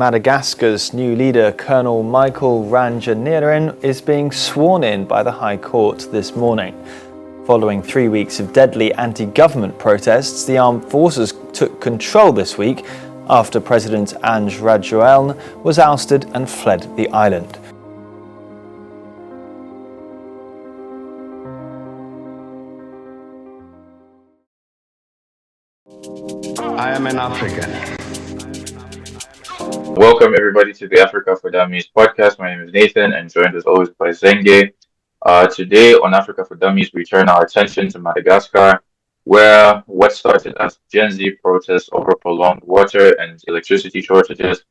Madagascar's new leader, Colonel Michael Randriarimanana, is being sworn in by the High Court this morning. Following 3 weeks of deadly anti-government protests, the armed forces took control this week after President Andry Rajoelina was ousted and fled the island. I am an African. Welcome everybody to the Africa for Dummies podcast. My name is Nathan and joined as always by Zenge. Today on Africa for Dummies, we turn our attention to Madagascar, where what started as Gen Z protests over prolonged water and electricity shortages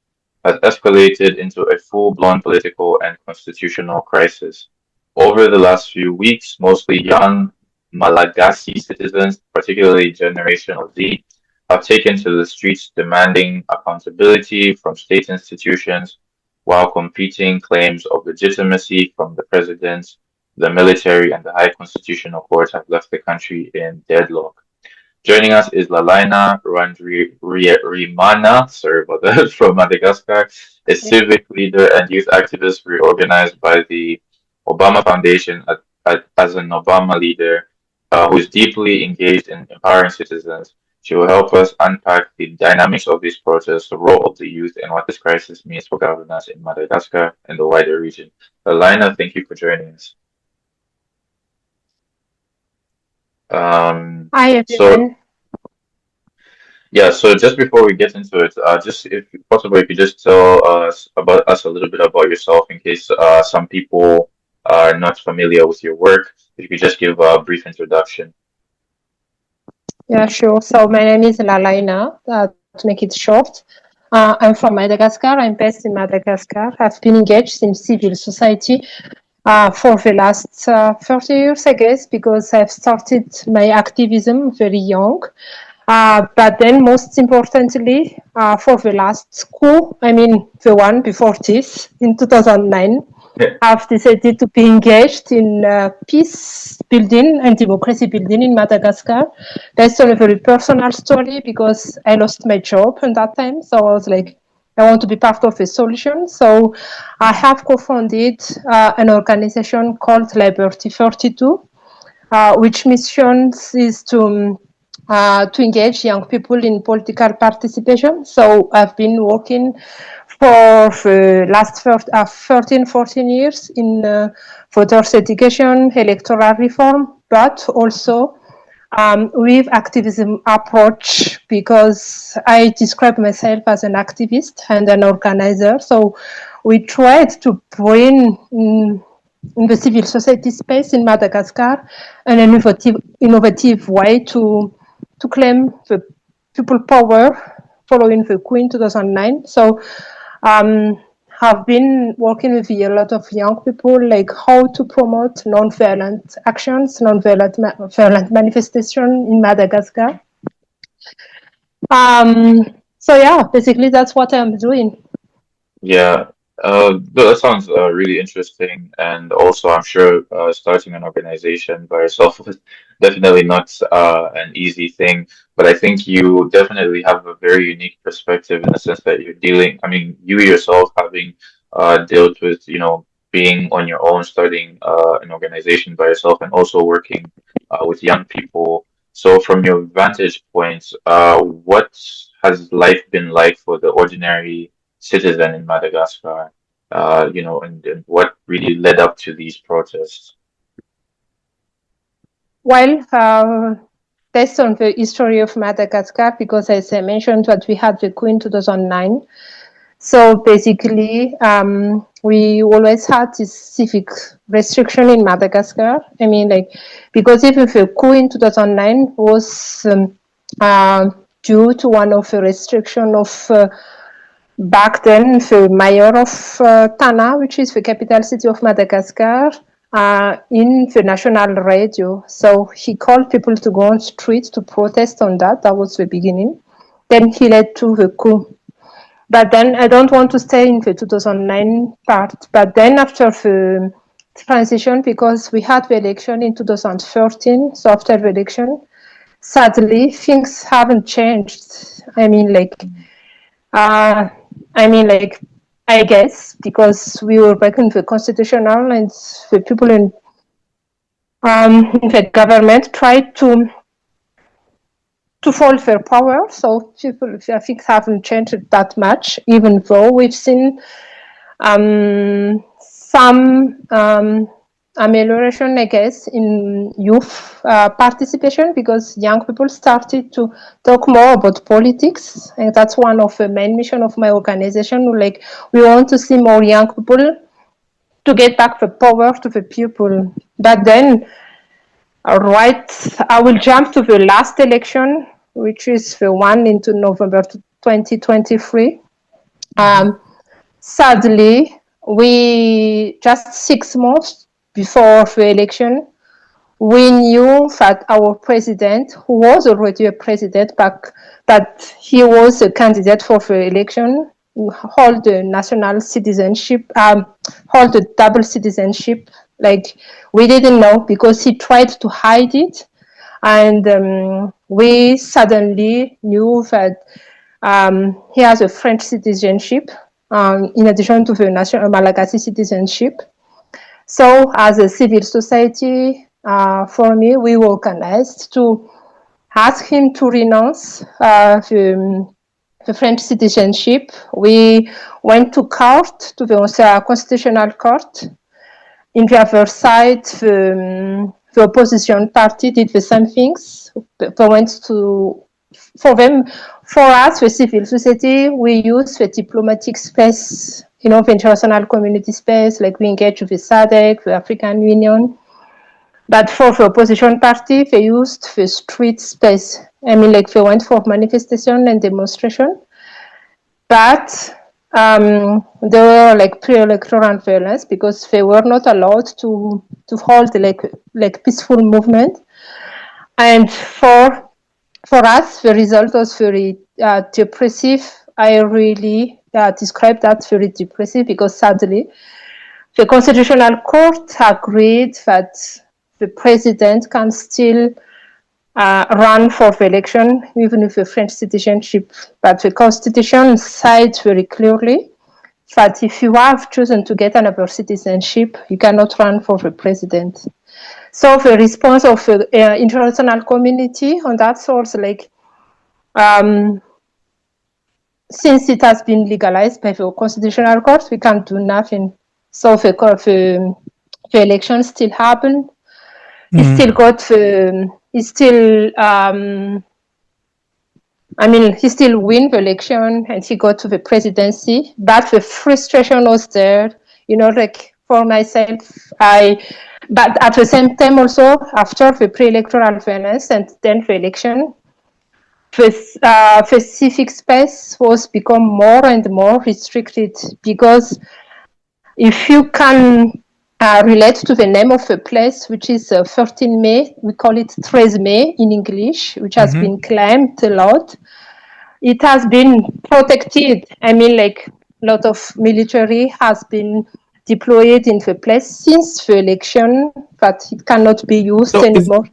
has escalated into a full-blown political and constitutional crisis. Over the last few weeks, mostly young Malagasy citizens, particularly Generation Z, have taken to the streets demanding accountability from state institutions while competing claims of legitimacy from the president, the military, and the High Constitutional Court have left the country in deadlock. Joining us is Lalaina Randriarimanana, sorry about that, from Madagascar, a civic leader and youth activist reorganized by the Obama Foundation as an Obama leader who is deeply engaged in empowering citizens. She will help us unpack the dynamics of these protests, the role of the youth, and what this crisis means for governance in Madagascar and the wider region. Lalaina, thank you for joining us. Hi, So everyone. just before we get into it, just if possible, if you just tell us a little bit about yourself in case some people are not familiar with your work. If you could just give a brief introduction. Yeah, sure. So my name is Lalaina, to make it short. I'm from Madagascar. I'm based in Madagascar. I've been engaged in civil society for the last 30 years, I guess, because I've started my activism very young. But then most importantly, for the last coup, I mean the one before this, in 2009, I've decided to be engaged in peace building and democracy building in Madagascar. Based on a very personal story because I lost my job at that time. So I was like, I want to be part of a solution. So I have co-founded an organization called Liberty 42, which mission is to engage young people in political participation. So I've been working for the last 13, 14 years in voters' education, electoral reform, but also with activism approach because I describe myself as an activist and an organizer. So we tried to bring in the civil society space in Madagascar an innovative way to claim the people power following the coup in 2009. So have been working with a lot of young people, like how to promote non-violent actions, violent manifestation in Madagascar. So yeah, basically that's what I'm doing. Yeah, that sounds really interesting, and also I'm sure starting an organization by yourself was definitely not an easy thing. But I think you definitely have a very unique perspective in the sense that you're dealing. I mean, you yourself having dealt with, being on your own, starting an organization by yourself, and also working with young people. So, from your vantage point, what has life been like for the ordinary citizen in Madagascar, and what really led up to these protests? Well, based on the history of Madagascar, because as I mentioned that we had the coup in 2009, so basically we always had this civic restriction in Madagascar. I mean, because even the coup in 2009 was due to one of the restriction of back then the mayor of Tana, which is the capital city of Madagascar, in the national radio. So he called people to go on street to protest on that. That was the beginning. Then he led to the coup. But then I don't want to stay in the 2009 part. But then after the transition, because we had the election in 2013, so after the election, sadly, things haven't changed. I mean, I guess because we were breaking the constitutional and the people in the government tried to fold their power. So people, I think, haven't changed that much, even though we've seen some amelioration, I guess, in youth participation, because young people started to talk more about politics, and that's one of the main mission of my organization. Like, we want to see more young people to get back the power to the people. But then, I will jump to the last election, which is the one into November 2023. Sadly, we just 6 months before the election, we knew that our president, who was already a president back, but he was a candidate for the election, hold the national citizenship, hold the double citizenship. Like, we didn't know because he tried to hide it. And we suddenly knew that he has a French citizenship, in addition to the national Malagasy citizenship. So as a civil society, for me, we were organized to ask him to renounce the French citizenship. We went to court, to the constitutional court. In the other side, the opposition party did the same things. They went to, for us, the civil society, we use the diplomatic space, the international community space, like we engage with the SADC, the African Union. But for the opposition party, they used the street space. They went for manifestation and demonstration. But there were pre-electoral violence because they were not allowed to hold like peaceful movement. And for us, the result was very depressive. I really describe that very depressive because sadly, the Constitutional Court agreed that the president can still run for the election, even with the French citizenship. But the Constitution cites very clearly that if you have chosen to get another citizenship, you cannot run for the president. So the response of the international community on that source, since it has been legalized by the Constitutional Court, we can't do nothing. So the election still happened. He still got he still he still win the election and he got to the presidency, but the frustration was there, for myself, but at the same time also, after the pre-electoral violence and then the election, the civic space was become more and more restricted, because if you can relate to the name of the place, which is 13 May, we call it 13 May in English, which has been claimed a lot. It has been protected. A lot of military has been deployed in the place since the election, but it cannot be used anymore.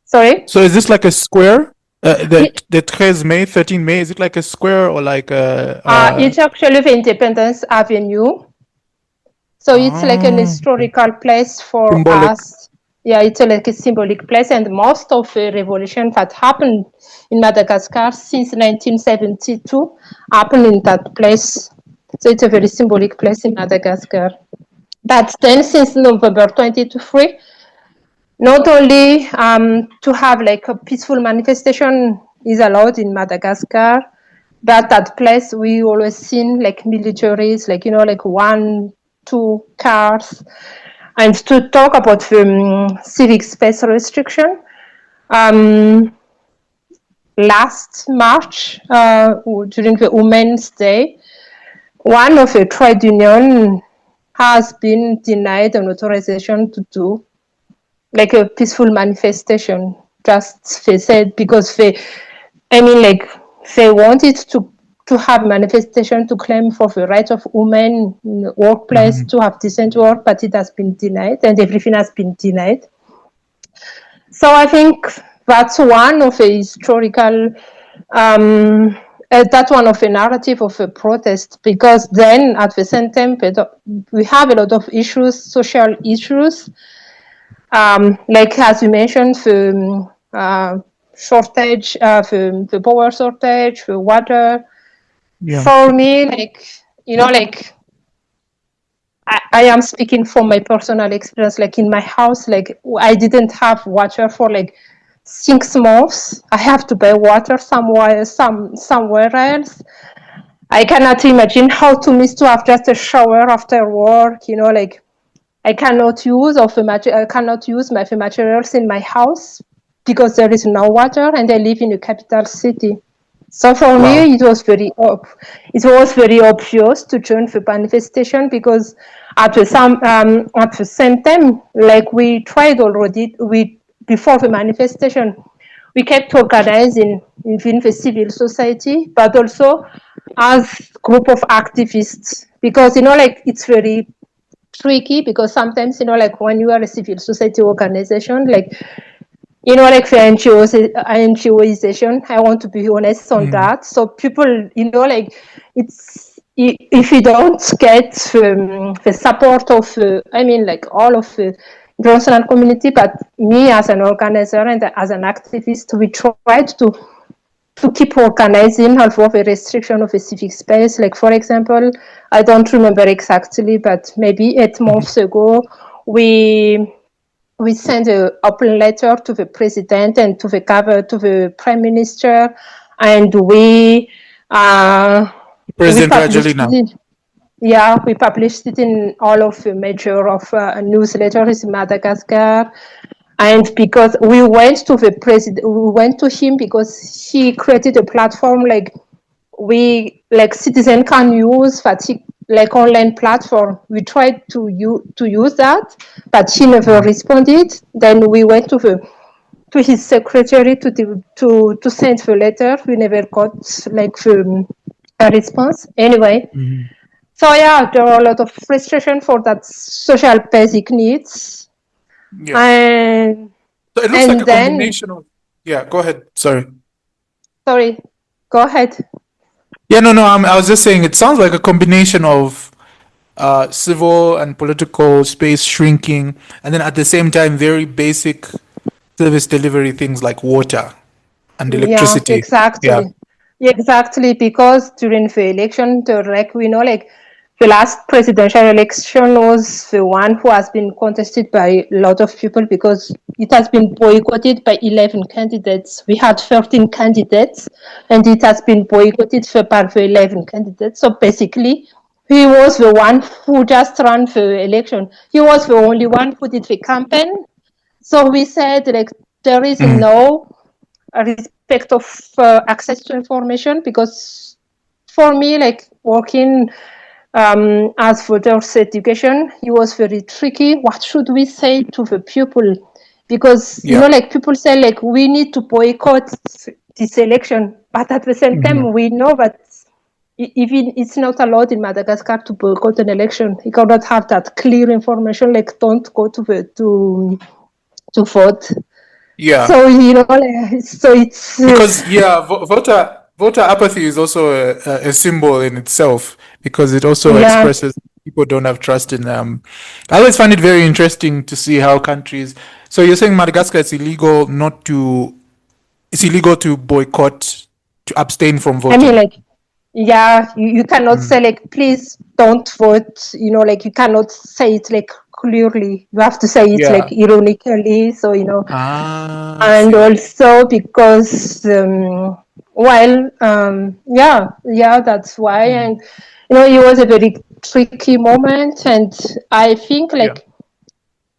Sorry? So is this like a square? The 13 May, 13 May, is it like a square or like a... It's actually the Independence Avenue. So it's like an historical place for symbolic. us. Yeah, it's like a symbolic place. And most of the revolution that happened in Madagascar since 1972 happened in that place. So it's a very symbolic place in Madagascar. But then since November 2023, not only to have like a peaceful manifestation is allowed in Madagascar, but that place we always seen like militaries, like 1, 2 cars. And to talk about the civic space restriction, last March, during the Women's Day, one of the trade union has been denied an authorization to do like a peaceful manifestation. Just they said because they wanted to have manifestation to claim for the right of women in the workplace to have decent work, but it has been denied and everything has been denied. So I think that's one of the historical That's one of the narrative of a protest, because then at the same time we have a lot of issues, social issues, like as you mentioned, the shortage, the power shortage, the water. Yeah. For me, like, you know, like I am speaking from my personal experience. Like in my house, like I didn't have water for like 6 months. I have to buy water somewhere else. I cannot imagine how to miss to have just a shower after work. You know, like I cannot use my materials in my house because there is no water, and I live in a capital city. So for me, it was very obvious to join the manifestation, because at the same time, like we tried already, before the manifestation, we kept organizing within the civil society, but also as group of activists, because like it's very tricky, because sometimes like when you are a civil society organization, like like the NGOization, I want to be honest on that. So people, like if you don't get the support of, like all of the international community, but me as an organizer and as an activist, we tried to keep organizing, although the restriction of a civic space. Like, for example, I don't remember exactly, but maybe 8 months ago, we sent an open letter to the president and to the prime minister, and we President published Rajoelina. it. We published it in all of the major newsletters in Madagascar. And because we went to the president, we went to him because he created a platform like citizen can use, like online platform. We tried to use that, but he never responded. Then we went to his secretary to send the letter. We never got a response. Anyway, so there are a lot of frustration for that social basic needs. Yeah. And So it looks like a combination of. Yeah, go ahead. Sorry, go ahead. Yeah, no. I was just saying it sounds like a combination of civil and political space shrinking, and then at the same time, very basic service delivery things like water and electricity. Yeah, exactly. Exactly, because during the election, we know, like the last presidential election was the one who has been contested by a lot of people, because it has been boycotted by 11 candidates. We had 13 candidates, and it has been boycotted by the 11 candidates. So basically, he was the one who just ran the election. He was the only one who did the campaign. So we said, like, there is no respect of access to information, because for me, like working as voters education, it was very tricky. What should we say to the people? Because like people say, like, we need to boycott this election, but at the same time, we know that even it's not allowed in Madagascar to boycott an election. You cannot have that clear information, like don't go to vote. Yeah. So so it's because voter apathy is also a symbol in itself, because it also expresses people don't have trust in them. I always find it very interesting to see how countries. So you're saying Madagascar, it's illegal to boycott, to abstain from voting. I mean, like, you cannot say, like, please don't vote. Like, you cannot say it like clearly. You have to say it like ironically. So and also because that's why. And it was a very tricky moment, and I think like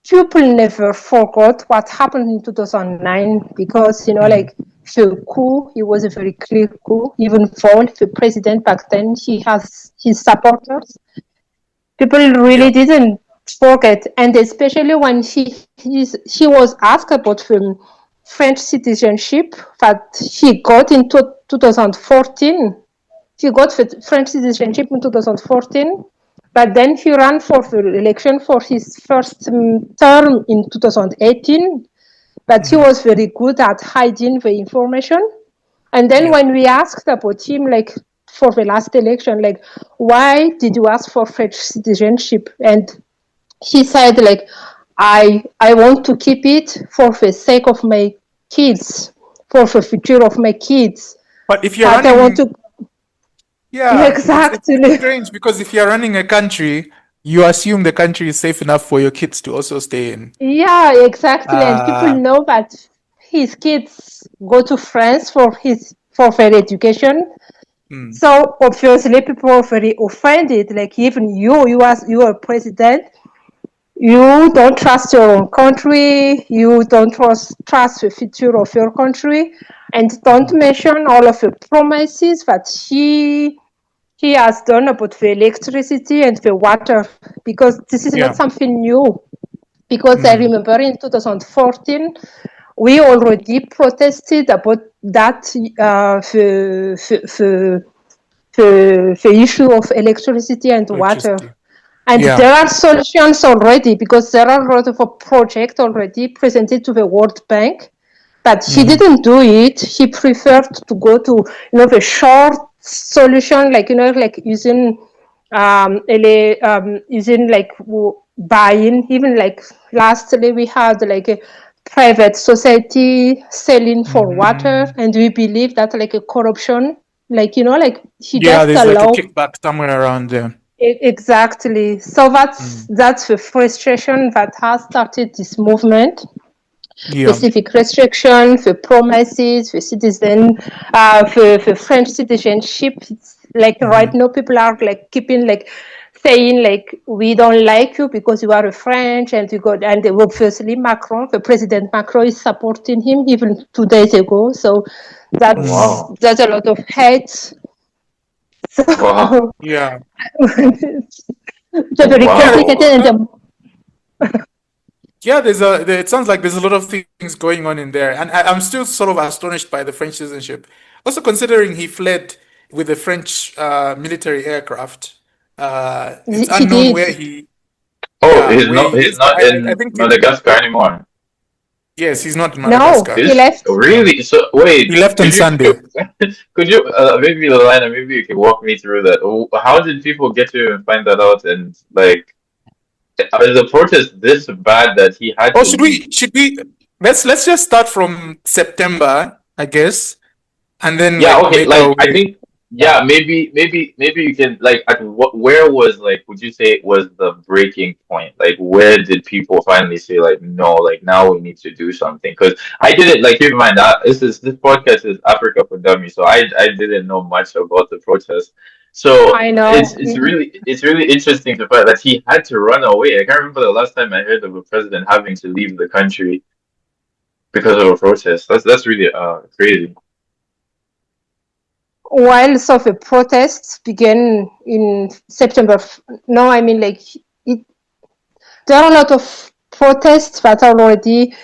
people never forgot what happened in 2009, because like the coup, it was a very clear coup. Even though the president back then, he has his supporters, people really didn't forget. And especially when he was asked about French citizenship that he got in 2014. He got the French citizenship in 2014, but then he ran for the election for his first term in 2018. But he was very good at hiding the information. And then when we asked about him, like for the last election, like, why did you ask for French citizenship? And he said, like, I want to keep it for the sake of my kids, for the future of my kids. But if you're But running, I want to. yeah, Exactly. it's strange because if you're running a country, you assume the country is safe enough for your kids to also stay in. Yeah, exactly. And people know that his kids go to France for their education. So obviously people are very offended. Like even you are president, you don't trust your own country, you don't trust the future of your country, and don't mention all of the promises that he has done about the electricity and the water, because this is not something new. Because I remember in 2014, we already protested about that, the issue of electricity and water. And there are solutions already, because there are a lot of projects already presented to the World Bank, but he didn't do it. He preferred to go to, the short solution, like, like using buying. Even like lastly, we had like a private society selling for water, and we believe that like a corruption, like, like he just there's like a allowed. kickback somewhere around there. Exactly. So that's the frustration that has started this movement. The civic restriction, the promises, the citizen, the French citizenship. It's like right now people are like keeping like saying like, we don't like you because you are a French, and obviously Macron, the President Macron, is supporting him even 2 days ago. So that's a lot of hate. So, it's very complicated. It sounds like there's a lot of things going on in there, and I'm still sort of astonished by the French citizenship. Also, considering he fled with the French military aircraft, it's unknown where he. He's not I in think Madagascar anymore. Yes, he's not in Madagascar. No, he left. Really? So wait, He left on Sunday. Could you maybe Lalaina, maybe you can walk me through that? How did people get to find that out? And like, are the protests this bad that he had to leave? Should we let's just start from September, I guess, and then I think maybe you can like where was like would you say was the breaking point? Like where did people finally say like no, like now we need to do something? Because I didn't like keep in mind that this podcast is Africa for Dummies, so I didn't know much about the protest. So I know. it's really interesting to find that he had to run away. I can't remember the last time I heard of a president having to leave the country because of a protest. That's really crazy. While the protests began in September, no, I mean like there are a lot of protests that are already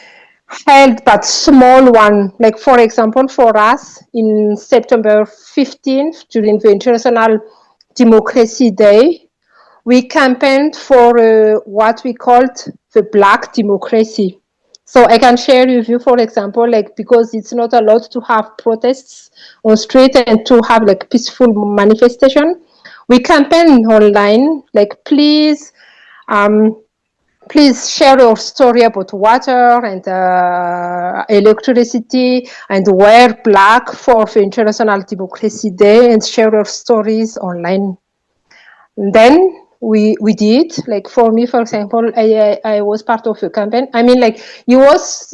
held, but small one. Like for example, for us in September 15th, during the International Democracy Day, we campaigned for what we called the Black Democracy. So I can share with you, for example, like because it's not allowed to have protests on street and to have like peaceful manifestation, we campaign online, like please share your story about water and electricity, and wear black for the International Democracy Day, and share your stories online. And then we did, like for me, for example, I was part of a campaign. I mean, like it was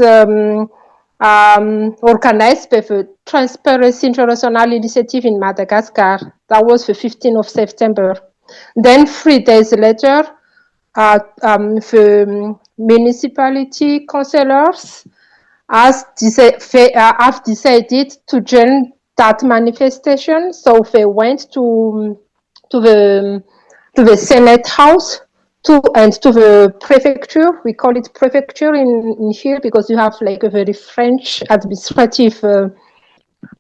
organized by the Transparency International Initiative in Madagascar. That was the 15th of September. Then 3 days later, the municipality councillors have decided to join that manifestation. So they went to the Senate House and to the prefecture. We call it prefecture in here because you have like a very French administrative system.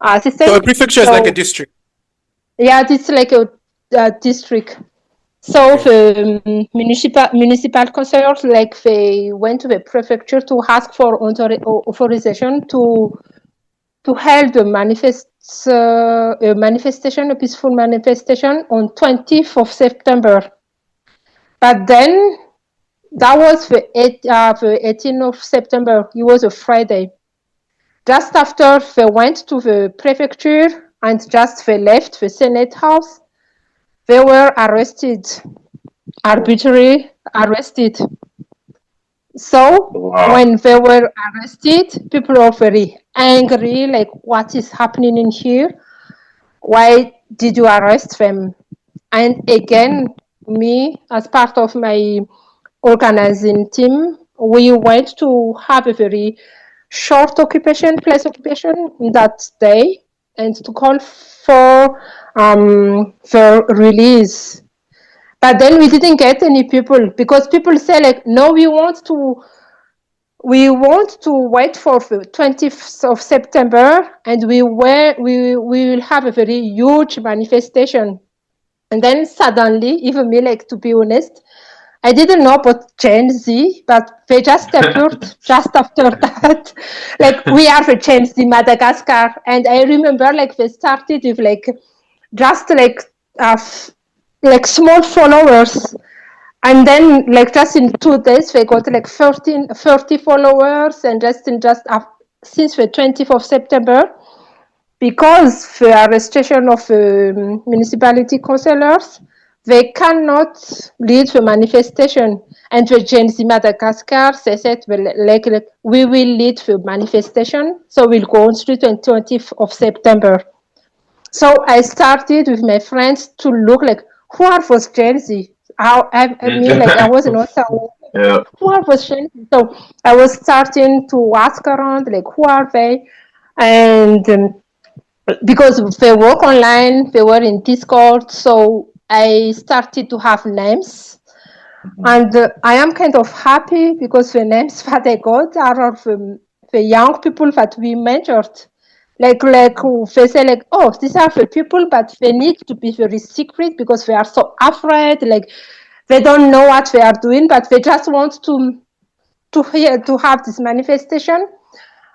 So a prefecture is like a district. Yeah, it's like a district. So the municipal councillors, like they went to the prefecture to ask for authorization to to hold a manifestation, a peaceful manifestation on 20th of September. But then that was the 18th of September. It was a Friday. Just after they went to the prefecture and just they left the Senate House, they were arrested, arbitrarily arrested. So when they were arrested, people were very angry, like, what is happening in here? Why did you arrest them? And again, me, as part of my organizing team, we went to have a very short place occupation that day, and to call for the release. But then we didn't get any people, because people say, like, no, we want to wait for the 20th of September, and we will have a very huge manifestation. And then suddenly, even me, like, to be honest, I didn't know about Gen Z, but they just appeared just after that. Like, we are the Gen Z Madagascar. And I remember, like, they started with, like, just like small followers. And then, like, just in 2 days, they got like 30 followers. And since the 20th of September, because the arrestation of municipality councillors, they cannot lead the manifestation. And the Gen Z Madagascar, they said, well, like, we will lead the manifestation. So we'll go on street on 20th of September. So I started with my friends to look, like, who are those Gen Z? I mean, like, I was not who are those Gen Z? So I was starting to ask around, like, who are they? And because they work online, they were in Discord, so I started to have names. And I am kind of happy, because the names that I got are of the young people that we measured. Like they say, like, oh, these are the people, but they need to be very secret, because they are so afraid, like, they don't know what they are doing, but they just want to have this manifestation.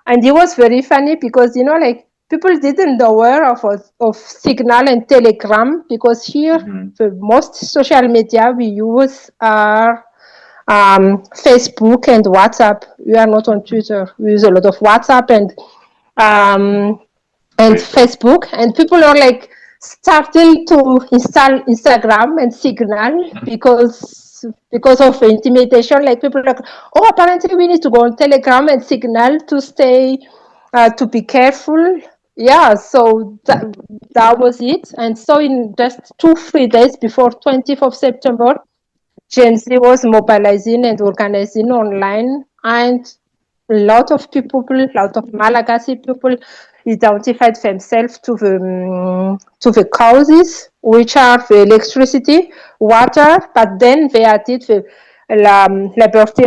And it was very funny, because, you know, like, people didn't aware of Signal and Telegram, because here the most social media we use are Facebook and WhatsApp. We are not on Twitter. We use a lot of WhatsApp and Facebook. And people are, like, starting to install Instagram and Signal, because of the intimidation. Like, people are like, oh, apparently we need to go on Telegram and Signal to stay, to be careful. Yeah, so that was it. And so in just 2-3 days before 20th of September, Gen Z was mobilizing and organizing online, and a lot of Malagasy people identified themselves to the causes, which are the electricity, water, but then they added the liberty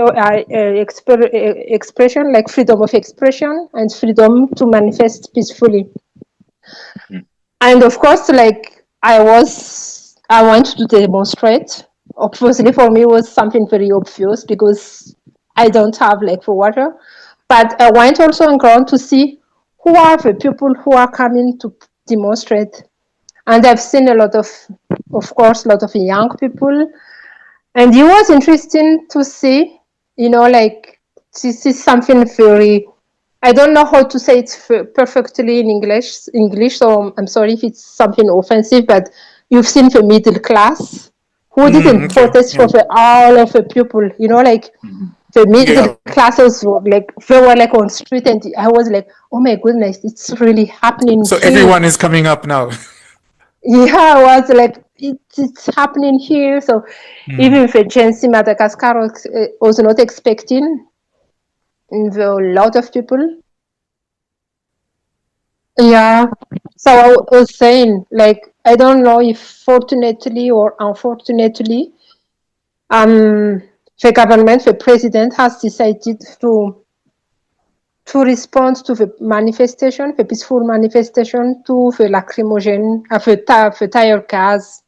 expression, like freedom of expression and freedom to manifest peacefully. And of course, like, I went to demonstrate. Obviously, for me, it was something very obvious, because I don't have, like, for water. But I went also on ground to see who are the people who are coming to demonstrate. And I've seen a lot of young people. And it was interesting to see, you know, like, this is something very, I don't know how to say it perfectly in English, so I'm sorry if it's something offensive, but you've seen the middle class who didn't protest for all of the people, you know, like, the middle classes were, like, they were, like, on street, and I was like, oh my goodness, it's really happening. So here. everyone is coming up now. Yeah, I was like, it's happening here. So even the Gen Z Madagascar was not expecting a lot of people. Yeah. So I was saying, like, I don't know if fortunately or unfortunately, the government, the president, has decided to respond to the manifestation, the peaceful manifestation, to the lacrimogene, the tear gas,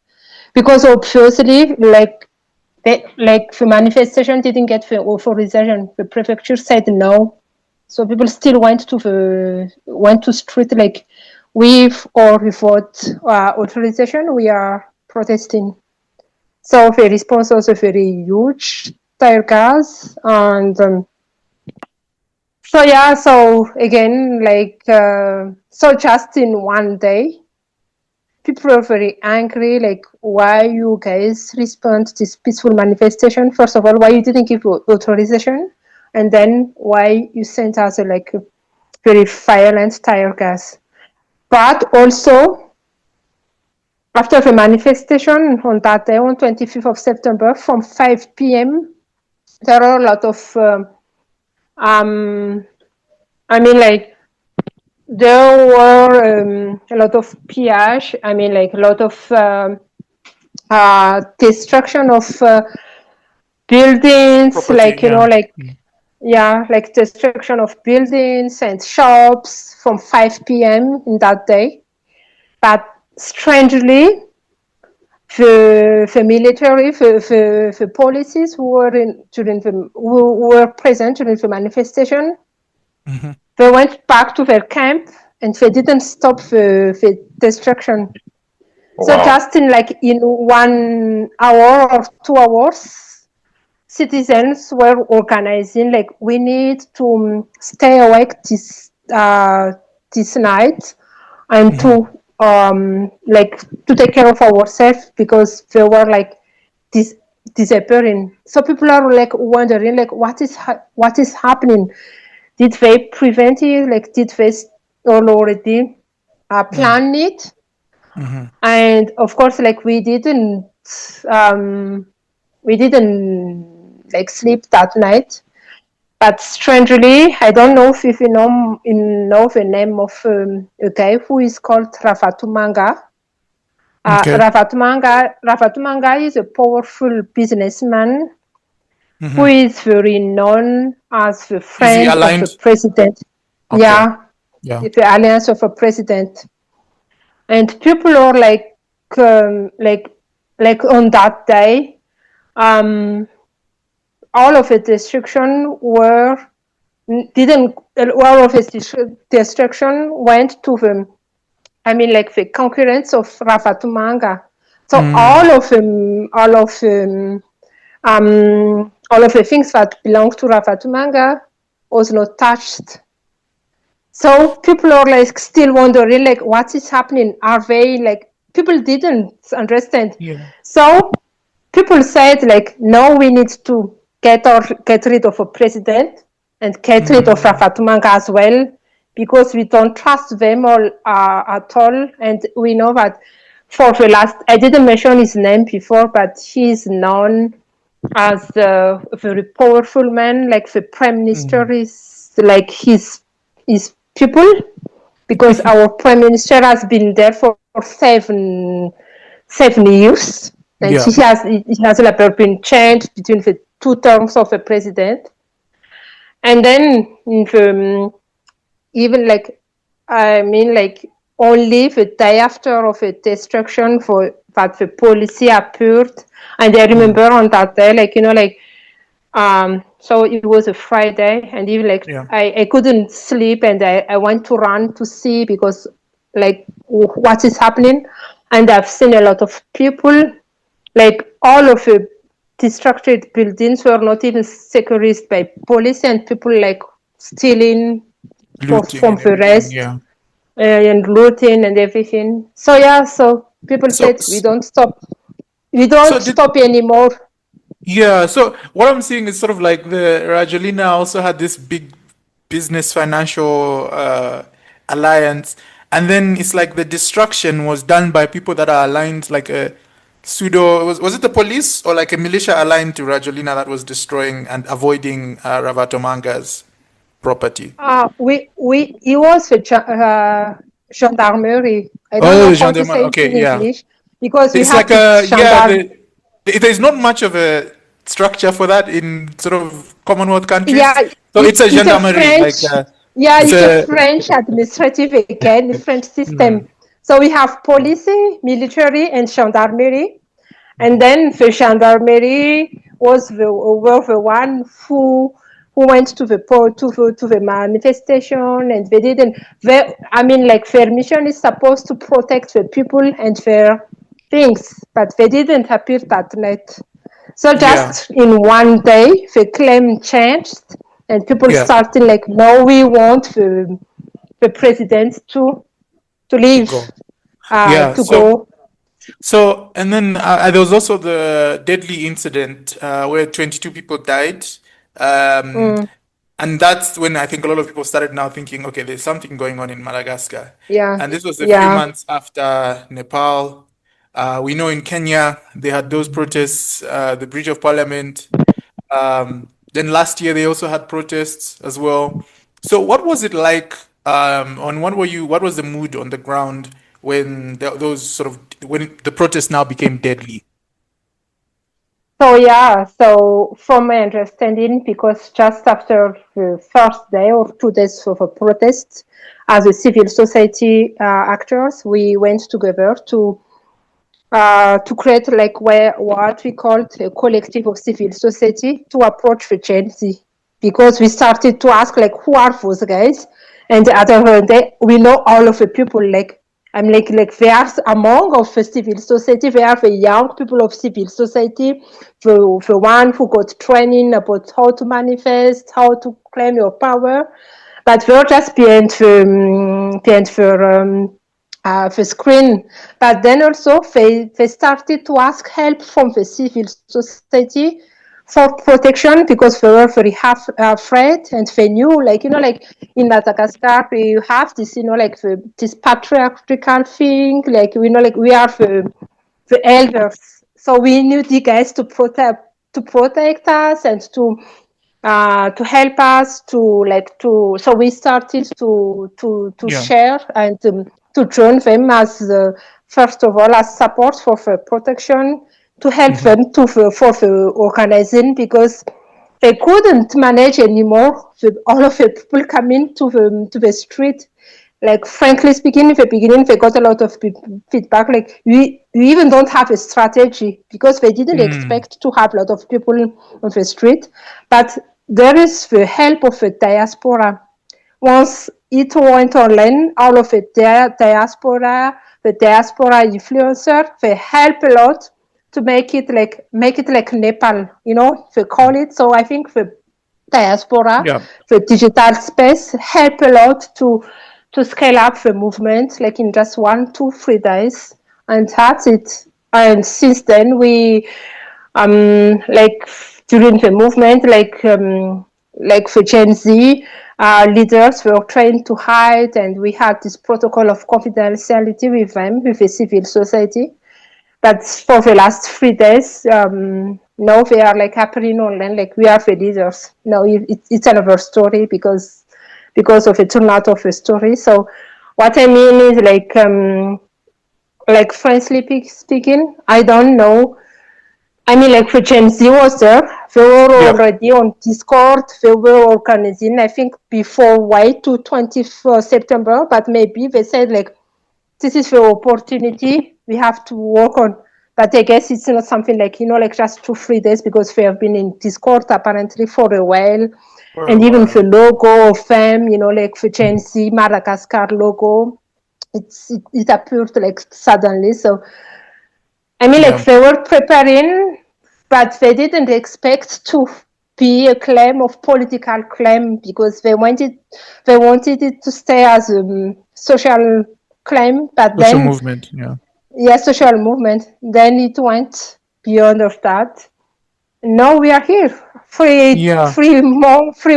because obviously, like the manifestation didn't get the authorization. The prefecture said no. So people still went to street like with or without authorization. We are protesting. So the response was a very huge tear gas, and so again, so just in one day, people are very angry. Like, why you guys respond to this peaceful manifestation? First of all, why you didn't give authorization, and then why you sent us a very violent tear gas. But also, after the manifestation on that day, on 25th of September, from 5 p.m., there are a lot of there were a lot of pillage. A lot of destruction of buildings, Property, like destruction of buildings and shops from 5 p.m. in that day. But strangely, the military, the policies who were present during the manifestation, they went back to their camp and they didn't stop the destruction. Wow. So just in 1 hour or 2 hours, citizens were organizing we need to stay awake this night and to take care of ourselves because they were disappearing. So people are wondering what is happening. Did they prevent it? Did they already plan it? And of course, we didn't sleep that night. But strangely, I don't know if you know the name of a guy who is called Rafatumanga. Okay. Rafatumanga is a powerful businessman who is very known as the friend of the president. Okay. Yeah, the alliance of a president. And people are on that day, all of the destruction went to the concurrents of Rafatumanga. So all of the things that belong to Rafatumanga was not touched. So people are still wondering what is happening. Are they people didn't understand. Yeah. So people said no, we need to get rid of a president and get rid of Rafatumanga as well because we don't trust them all at all. And we know that for the last, I didn't mention his name before, but he's known as a very powerful man. The prime minister is his people because our prime minister has been there for 7 years. And he has been changed between the 2 terms of a president. And then only the day after of a destruction that the policy appeared. And I remember on that day, so it was a Friday, and even I couldn't sleep, and I went to run to see because what is happening. And I've seen a lot of people, all of the destructed buildings were not even secured by police, and people stealing from the rest, and looting and everything. So people said we don't stop anymore. Yeah, so what I'm seeing is sort of the Rajoelina also had this big business financial alliance, and then it's the destruction was done by people that are aligned, a pseudo, was it the police or a militia aligned to Rajoelina that was destroying and avoiding Ravatomanga's property? He was the gendarmerie. I don't know how to say it in English because it's we have there's not much of a structure for that in sort of Commonwealth countries. Yeah, so it's a gendarmerie. It's a French administrative again, the French system. So we have police, military, and gendarmerie. And then the gendarmerie were the one who who went to the manifestation, and they didn't. Their mission is supposed to protect the people and their things, but they didn't appear that night. So just in one day, the claim changed, and people started like, no, we want the president to leave, to go. So, and then there was also the deadly incident where 22 people died. And that's when I think a lot of people started now thinking, okay, there's something going on in Madagascar. Yeah. And this was a few months after Nepal. We know in Kenya, they had those protests, the breach of parliament. Then last year, they also had protests as well. So what was it like what was the mood on the ground when when the protests now became deadly? So from my understanding, because just after the first day or 2 days of a protest, as a civil society actors, we went together to create like what we called a collective of civil society to approach the Gen Z, because we started to ask like, who are those guys? And the other day, we know all of the people like. I'm like they are among of the civil society. They are the young people of civil society, the one who got training about how to manifest, how to claim your power, but they're just behind the screen. But then also they started to ask help from the civil society for protection, because they were very afraid, and they knew, like in Madagascar, we have this, this patriarchal thing, like we are the elders, so we need the guys to protect us and to help us so we started to share and to join them as first of all as support for the protection, to help them for the organizing, because they couldn't manage anymore with all of the people coming to the street. Like, frankly speaking, in the beginning, they got a lot of feedback. Like, we even don't have a strategy, because they didn't expect to have a lot of people on the street. But there is the help of the diaspora. Once it went online, all of the diaspora influencer, they help a lot to make it like Nepal, they call it. So I think the diaspora, the digital space, help a lot to scale up the movement, like in just 1, 2, 3 days, and that's it. And since then, we during the movement, like the Gen Z leaders were trained to hide, and we had this protocol of confidentiality with them, with the civil society. But for the last 3 days, now they are like happening online, like we are the leaders. Now it's another story because of the turnout of the story. So what I mean is like frankly speaking, I don't know. I mean, like the Gen Z was there. They were already on Discord. They were organizing, I think, before wait to 24th September. But maybe they said, like, this is the opportunity we have to work on. But I guess it's not something like, like just 2, 3 days, because they have been in Discord apparently for a while. Even the logo of them, like the Gen Z Madagascar logo, it appeared like suddenly. So, I mean, like they were preparing, but they didn't expect to be a claim of political claim, because they wanted it to stay as a social claim. But Social then movement, social movement. Then it went beyond of that. Now we are here, 3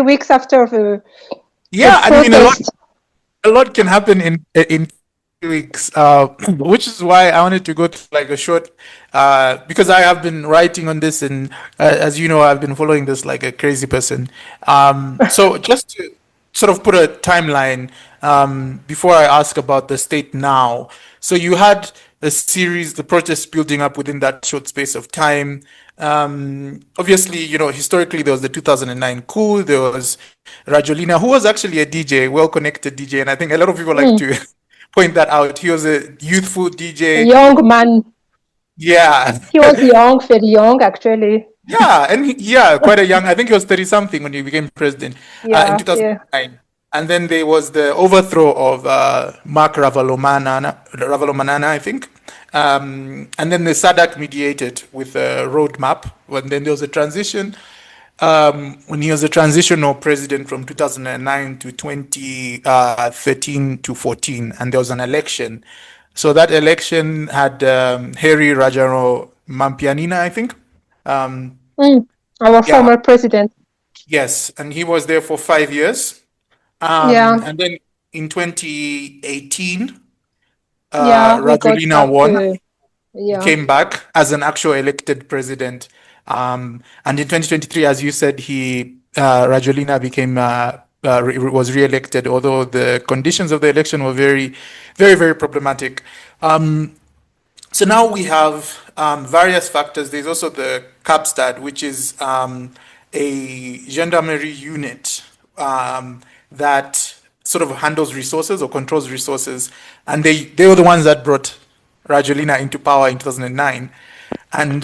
weeks after the I mean, protest. a lot can happen in weeks, which is why I wanted to go to like a short, because I have been writing on this, and as you know, I've been following this like a crazy person. So just to sort of put a timeline, before I ask about the state now. So you had a series, the protests building up within that short space of time. Obviously, historically there was the 2009 coup. There was Rajoelina, who was actually a DJ, well-connected DJ, and I think a lot of people like to point that out. He was a youthful DJ. A young man. Yeah. He was young, very young, actually. Yeah, and quite a young. I think he was 30 something when he became president in Yeah, 2009. And then there was the overthrow of Mark Ravalomanana, I think. And then the SADC mediated with a roadmap. And then there was a transition when he was a transitional president from 2009 to 2013 to 14, and there was an election. So that election had Harry Rajaramampianina, I think. Our Yeah, former president. yes, and he was there for 5 years. Yeah, And then in 2018, yeah, he got Rajoelina back won. to, He yeah. came back as an actual elected president. And in 2023, as you said, Rajoelina was re-elected, although the conditions of the election were very, very, very problematic. So now we have various factors. There's also the Kapstad, which is a gendarmerie unit that sort of handles resources or controls resources, and they were the ones that brought Rajoelina into power in 2009, and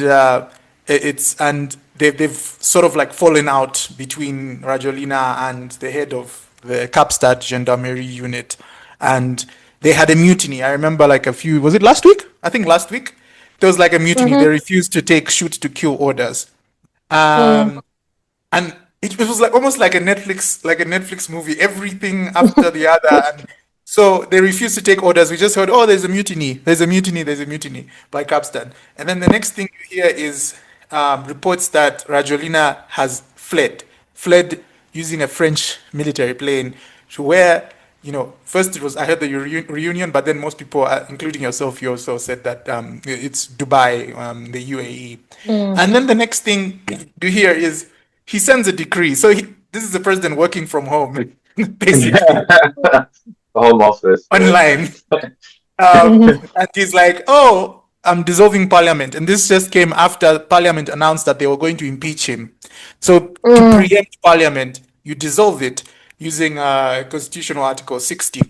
they've sort of like fallen out between Rajoelina and the head of the Kapstad gendarmerie unit, and they had a mutiny. I remember was it last week? I think last week there was like a mutiny. They refused to take shoot to kill orders. And it was like almost like a Netflix movie, everything after the other. And so they refused to take orders. We just heard, oh, there's a mutiny, there's a mutiny, there's a mutiny by Kapstad. And then the next thing you hear is reports that Rajoelina has fled using a French military plane to where, first it was, I heard the reunion, but then most people, including yourself, you also said that it's Dubai, the UAE. And then the next thing you hear is he sends a decree. So this is the president working from home, basically, Home office. online. And he's like, oh, I'm dissolving parliament. And this just came after parliament announced that they were going to impeach him. So to preempt parliament, you dissolve it using constitutional article 60.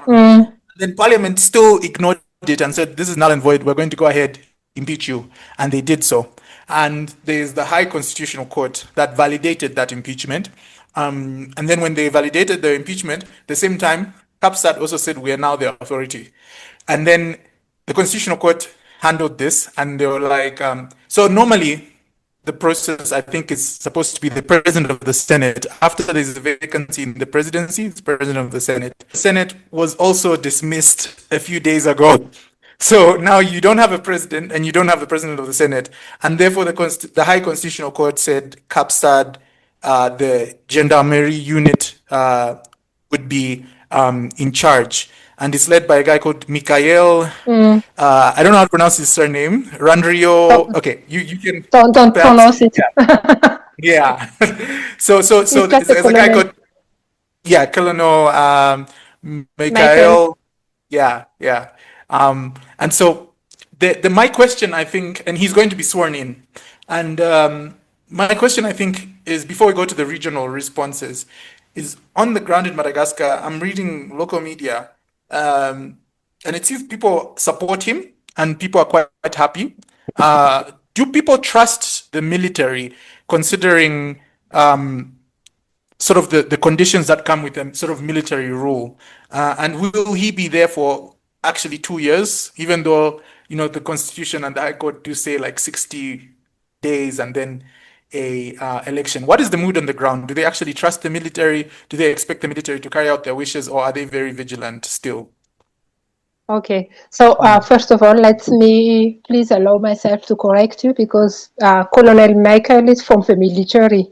Then parliament still ignored it and said, this is null and void. We're going to go ahead, impeach you. And they did so. And there's the High Constitutional Court that validated that impeachment. And then when they validated the impeachment, the same time, Kapstad also said, we are now the authority. And then the Constitutional Court handled this, and they were like, so normally the process, I think, is supposed to be the president of the Senate. After there's a vacancy in the presidency, it's president of the Senate. The Senate was also dismissed a few days ago. So now you don't have a president and you don't have the president of the Senate. And therefore, the High Constitutional Court said Kapstad, the gendarmerie unit, would be in charge. And it's led by a guy called Mikhail. I don't know how to pronounce his surname. Okay, you can. Don't pronounce it. Yeah. So there's a guy called Colonel Mikhail. Yeah. And so my question, I think, and he's going to be sworn in. And my question, I think, is before we go to the regional responses, is on the ground in Madagascar, I'm reading local media, and it seems people support him and people are quite happy. Do people trust the military, considering sort of the conditions that come with a sort of military rule? And will he be there for actually 2 years, even though, the Constitution and the High Court do say like 60 days and then a election? What is the mood on the ground? Do they actually trust the military? Do they expect the military to carry out their wishes, or are they very vigilant still? Okay, so first of all, let me please allow myself to correct you, because Colonel Michael is from the military,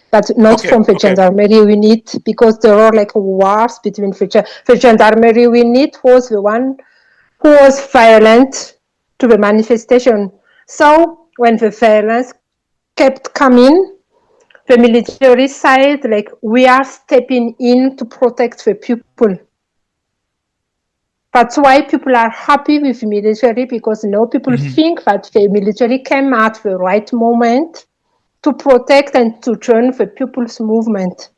but not from the gendarmerie unit, because there are like wars between the gendarmerie unit was the one who was violent to the manifestation. So when the violence kept coming, the military side, like, we are stepping in to protect the people. That's why people are happy with the military, because now people think that the military came at the right moment to protect and to join the people's movement.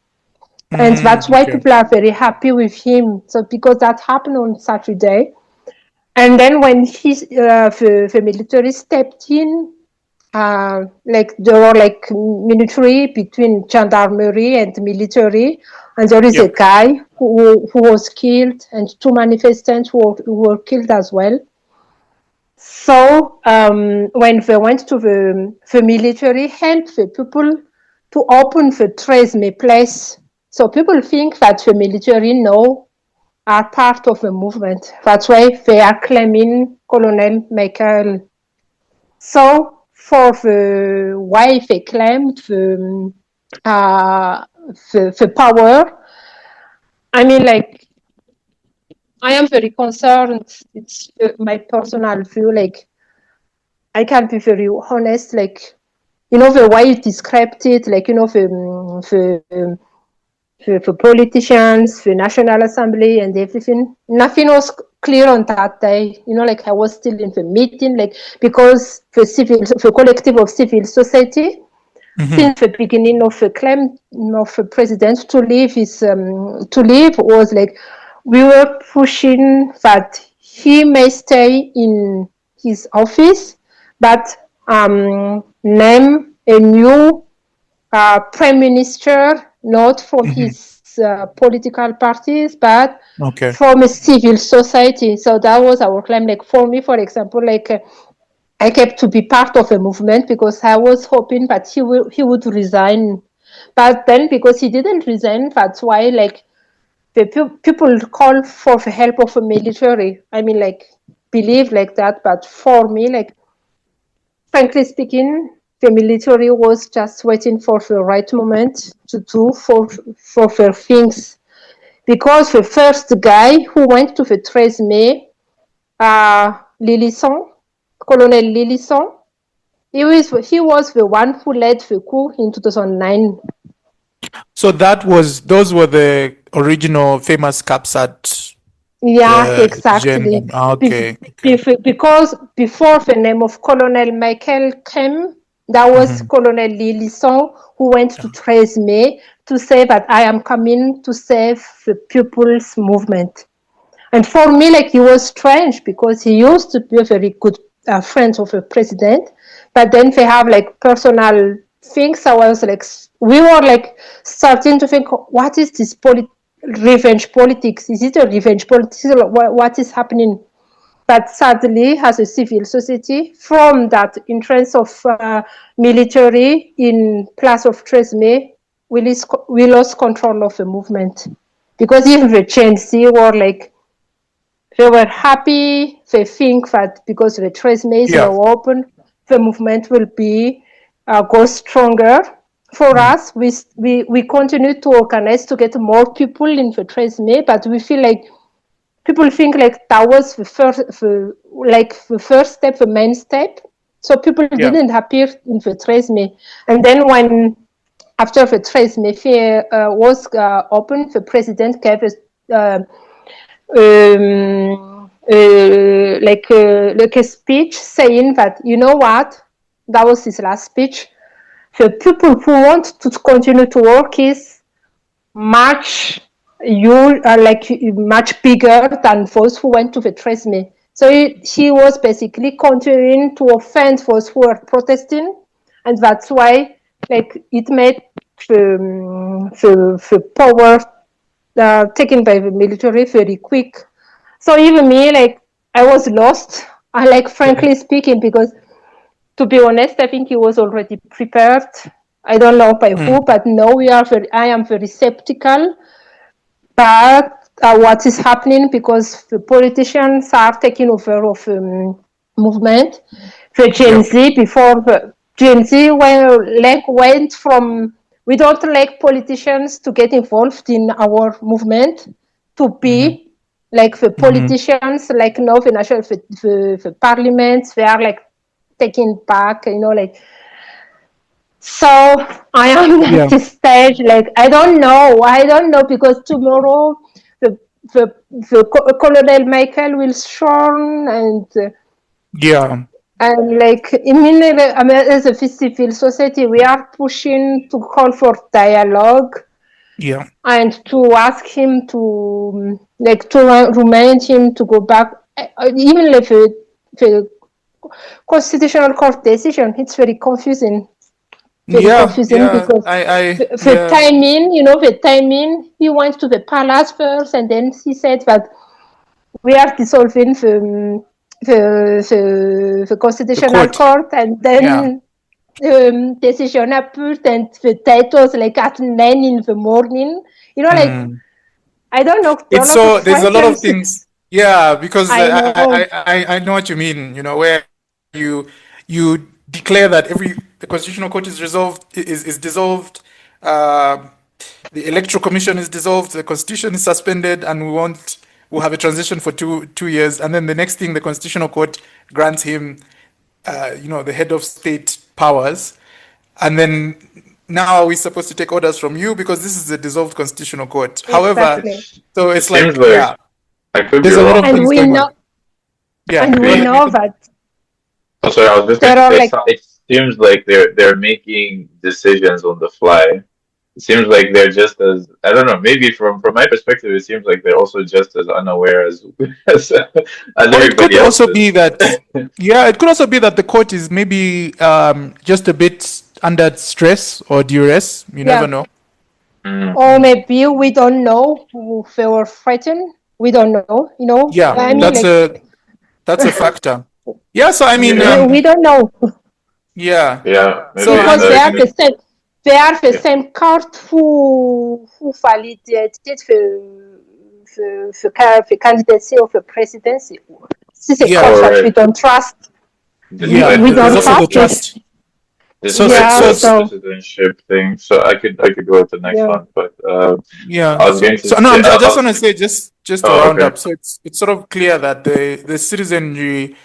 And that's why people are very happy with him. So because that happened on Saturday. And then when the military stepped in, like there are like military between gendarmerie and military, and there is a guy who was killed, and two manifestants who were killed as well. So when they went to the military, help the people to open the Tresme place. So people think that the military now are part of the movement. That's why they are claiming Colonel Michael. So for the why they claimed the power, I mean, like, I am very concerned. It's my personal view. Like, I can be very honest. Like, you know, the way you described it, like, you know, the politicians, the National Assembly, and everything. Nothing was clear on that day. You know, like I was still in the meeting, like because the collective of civil society, since the beginning of the claim of the president to leave was like we were pushing that he may stay in his office, but name a new prime minister, not from his political parties, but from a civil society. So that was our claim. Like for me, for example, like I kept to be part of a movement because I was hoping that he would resign. But then because he didn't resign, that's why like the people call for the help of a military. I mean, like believe like that. But for me, like frankly speaking, the military was just waiting for the right moment to do for their things. Because the first guy who went to the Tresme, Lilisson, Colonel Lilisson, he was the one who led the coup in 2009. So those were the original famous CAPSAT. Yeah, exactly. Okay. Because before the name of Colonel Michael came, that was Colonel Lilisson who went to Tresme to say that I am coming to save the people's movement. And for me, like, he was strange because he used to be a very good friend of the president, but then they have like personal things. So I was like, we were like starting to think, what is this revenge politics? Is it a revenge politics? What is happening? But sadly, as a civil society, from that entrance of military in Place of Tresme, we lost control of the movement. Because even the GNC were like, they were happy. They think that because the Tresme is now open, the movement will be go stronger. For us, we continue to organize to get more people in the Tresme, but we feel like people think like that was the first step, the main step. So people didn't appear in the Tresme, and then when after the Tresme fair was open, the president gave us. Like a speech saying that, you know what, that was his last speech. The people who want to continue to work is much much bigger than those who went to the Tresme. So he was basically continuing to offend those who were protesting, and that's why like it made the power taken by the military very quick. So even me, like, I was lost. I like, frankly speaking, because to be honest, I think he was already prepared. I don't know by who, but no, I am very skeptical. But what is happening because the politicians are taking over of movement. The Gen Z before the Gen Z went from we don't like politicians to get involved in our movement to be like the politicians, like now the national the parliaments, they are like taking back, you know, like. So I am at this stage, like I don't know because tomorrow the Colonel Michael will shorn and. And like as a civil society, we are pushing to call for dialogue, and to ask him to remind him to go back. Even if the constitutional court decision. It's very confusing. Because the timing, he went to the palace first, and then he said that we are dissolving the constitutional court, and then decision appeared, and the date was like at 9 in the morning. I don't know. There's a lot of things. Yeah, because I know what you mean. Where you declare that the constitutional court is dissolved. The electoral commission is dissolved. The constitution is suspended, and we'll have a transition for two years. And then the next thing, the constitutional court grants him, the head of state powers, and then now we're supposed to take orders from you because this is a dissolved constitutional court. Exactly. However, so it's I could there's be a lot wrong. of And things we going know, on. Yeah, and we know that Oh, sorry, I was just there going are to say, it seems like they're making decisions on the fly. It seems like they're just as, I don't know, maybe from my perspective, it seems like they're also just as unaware as everybody it could else also is. be that, it could also be that the court is maybe just a bit under stress or duress. You never know. or maybe we don't know if they were frightened. We don't know, Yeah, I mean, that's a factor. Yeah, so I mean, we don't know. yeah. Maybe So Because it's, they are the same court who validated the candidacy of the presidency. This is a court that we don't trust. Yeah, we there's don't also the trust trust. This So- is like so- the so- citizenship thing. So I could go with the next one, but Yeah. I was going to So no, say, I just want to say just to Oh, round okay. up. So it's sort of clear that the citizenry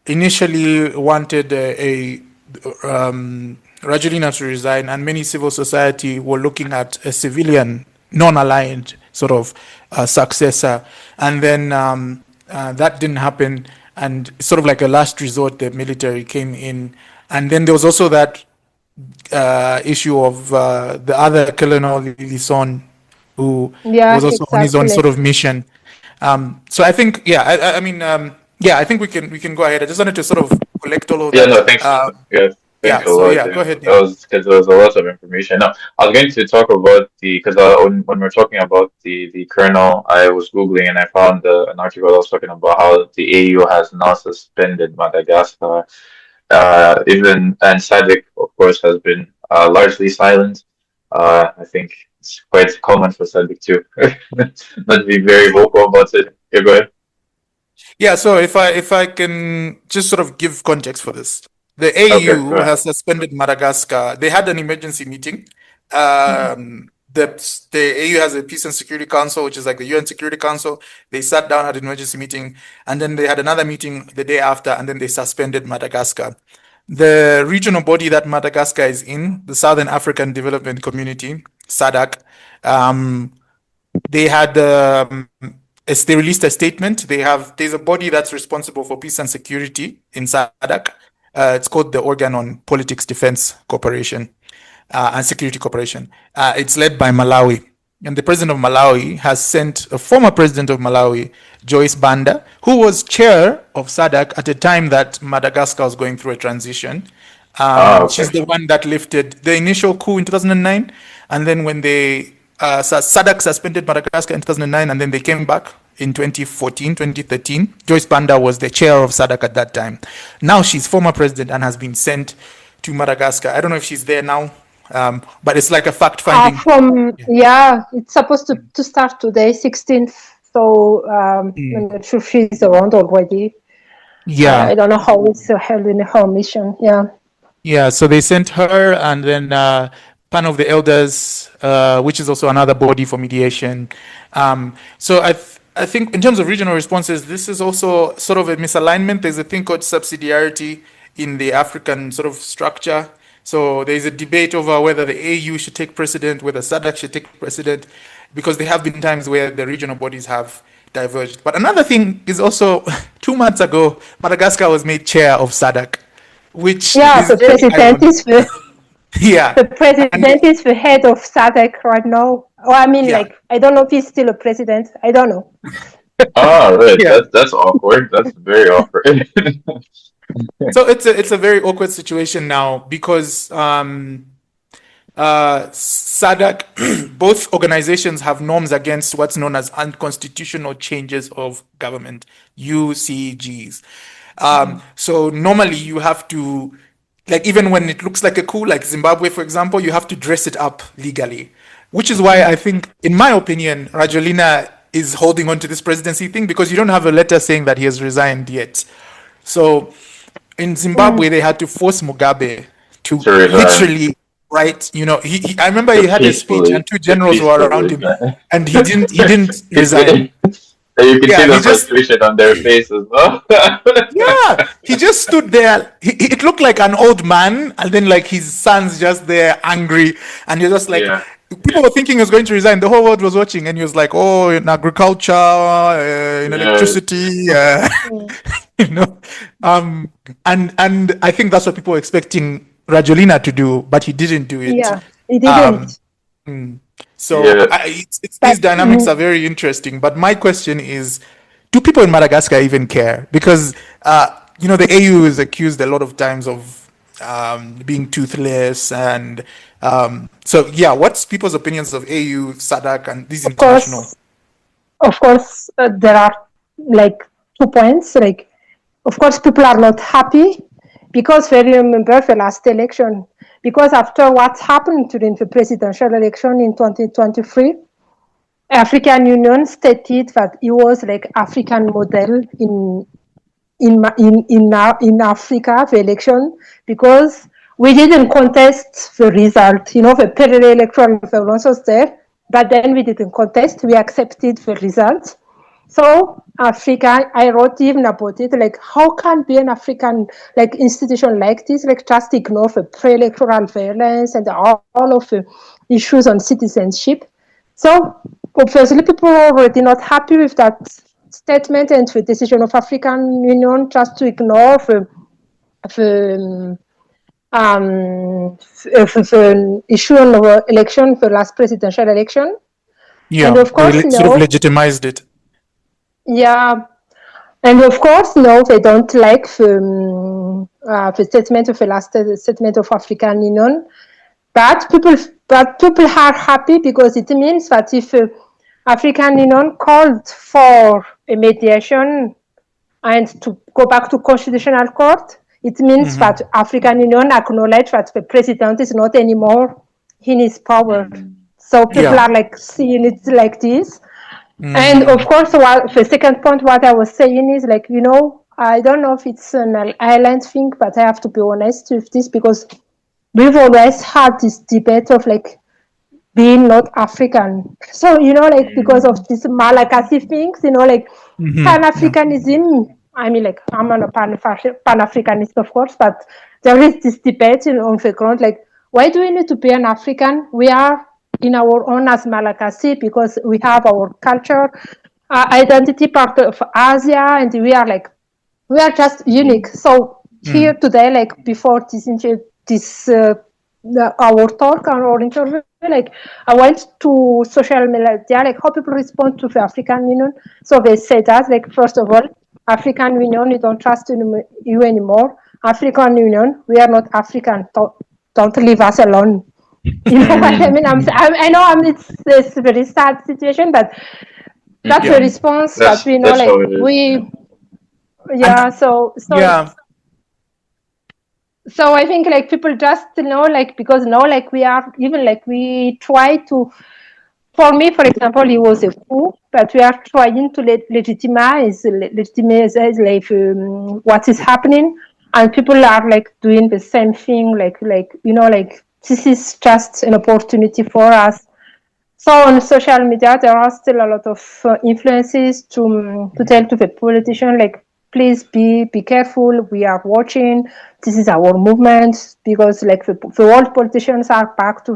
initially wanted Rajoelina to resign, and many civil society were looking at a civilian, non-aligned sort of successor, and then that didn't happen. And sort of like a last resort, the military came in, and then there was also that issue of the other Colonel Lison, who was also on his own sort of mission. So I think, I think we can go ahead. I just wanted to sort of collect all of that. No, thanks. Thanks a lot. Go ahead. That was because there was a lot of information. Now, I was going to talk about because when we're talking about the kernel, I was Googling and I found an article that was talking about how the AU has now suspended Madagascar. Even and SADC, of course, has been largely silent. I think it's quite common for SADC to not be very vocal about it. Yeah, go ahead. Yeah, so if I can just sort of give context for this. The AU has suspended Madagascar. They had an emergency meeting. The AU has a Peace and Security Council, which is like the UN Security Council. They sat down, had an emergency meeting, and then they had another meeting the day after, and then they suspended Madagascar. The regional body that Madagascar is in, the Southern African Development Community, SADC, they had as they released a statement. There's a body that's responsible for peace and security in SADC. It's called the Organ on Politics Defense Cooperation and Security Cooperation. It's led by Malawi. And the president of Malawi has sent a former president of Malawi, Joyce Banda, who was chair of SADC at a time that Madagascar was going through a transition. She's the one that lifted the initial coup in 2009. And then when SADC suspended Madagascar in 2009, and then they came back in 2013. Joyce Banda was the chair of SADC at that time. Now she's former president and has been sent to Madagascar. I don't know if she's there now, but it's like a fact-finding. It's supposed to start today, 16th. So I'm not sure she's around already. Yeah. I don't know how it's held in her mission. Yeah, so they sent her, and then Pan of the Elders, which is also another body for mediation. So I think in terms of regional responses, this is also sort of a misalignment. There's a thing called subsidiarity in the African sort of structure. So there's a debate over whether the AU should take precedent, whether SADC should take precedent, because there have been times where the regional bodies have diverged. But another thing is also 2 months ago, Madagascar was made chair of SADC, which the president is the president is the head of SADC right now. I don't know if he's still a president. I don't know. Ah, right. Yeah. That's awkward. That's very awkward. So it's a very awkward situation now because SADC, both organizations have norms against what's known as unconstitutional changes of government, UCGs. So normally you have to, like, even when it looks like a coup, like Zimbabwe, for example, you have to dress it up legally, which is why I think, in my opinion, Rajoelina is holding on to this presidency thing because you don't have a letter saying that he has resigned yet. So in Zimbabwe, they had to force Mugabe to To resign. literally write. I remember To he had a speech and two generals were around peacefully him, resign. and he didn't You resign. see, you can see Yeah, the he just frustration on their faces, no? yeah, he just stood there. It looked like an old man, and then like his son's just there, angry, and you're just like, Yeah. people were thinking he was going to resign. The whole world was watching, and he was like, "Oh, in agriculture, in Yeah. electricity, you know." And I think that's what people were expecting Rajolina to do, but he didn't do it. Yeah, he Um, didn't. so Yeah. these But dynamics are very interesting. But my question is, do people in Madagascar even care? Because the AU is accused a lot of times of being toothless, and so yeah, what's people's opinions of AU, SADC, and these of international? course, there are like 2 points. Like, of course, people are not happy because they remember the last election. Because after what happened during the presidential election in 2023, African Union stated that it was like African model in Africa, the election, because we didn't contest the result. The pre-electoral violence was there, but then we didn't contest. We accepted the result. So Africa, I wrote even about it, like how can be an African like institution like this, like just ignore the pre-electoral violence and all of the issues on citizenship. So obviously people are already not happy with that statement and the decision of African Union just to ignore the issue on the election, the last presidential election. Yeah, And of course, sort of no. legitimized it. Yeah, and of course, no, they don't like the statement of the last statement of African Union. But people are happy because it means that if African Union called for a mediation and to go back to constitutional court, it means that African Union acknowledge that the president is not anymore in his power. So people Yeah. are like seeing it like this. And of course, the second point, what I was saying is like, I don't know if it's an island thing, but I have to be honest with this because we've always had this debate of like being not African. So, like because of this Malagasy things, like Pan-Africanism, I mean, like I'm not a Pan-Africanist, of course, but there is this debate on the ground, like, why do we need to be an African? We are in our own as Malagasy because we have our culture, identity part of Asia, and we are just unique. So here today, like before this our talk or our interview, like I went to social media, like how people respond to the African Union. So they say that, like, first of all, African Union, you don't trust you anymore. African Union, we are not African. Don't leave us alone. You know what I mean? I know it's a very sad situation, but that's the response that we know. That's Like how it is. yeah. So Yeah. so I think like people just like because like we are even like we try to. For me, for example, it was a coup, but we are trying to legitimize like what is happening, and people are like doing the same thing. Like like this is just an opportunity for us. So on social media, there are still a lot of influences to tell to the politician, like, please be careful. We are watching. This is our movement because like the world politicians are back to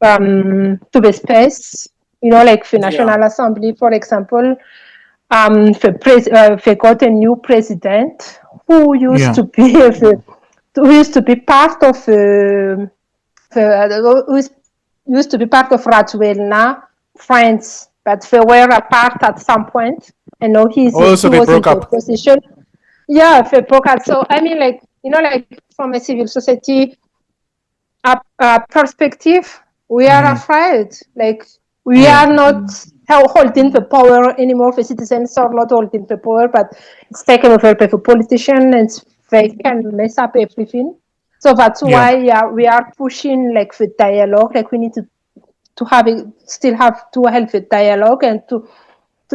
the space. Like the National Assembly, for example, they got a new president who used to be part of who used to be part of Rajoelina friends. but they were apart at some point. And now he Oh, so they was in broke the up. opposition. Yeah, they broke up. So I mean, like, you know, like from a civil society perspective, we are afraid. Like, we are not holding the power anymore. The citizens are not holding the power, but it's taken over by the politician, and they can mess up everything. So that's why we are pushing like the dialogue. Like, we need to have it, still have to help the dialogue and to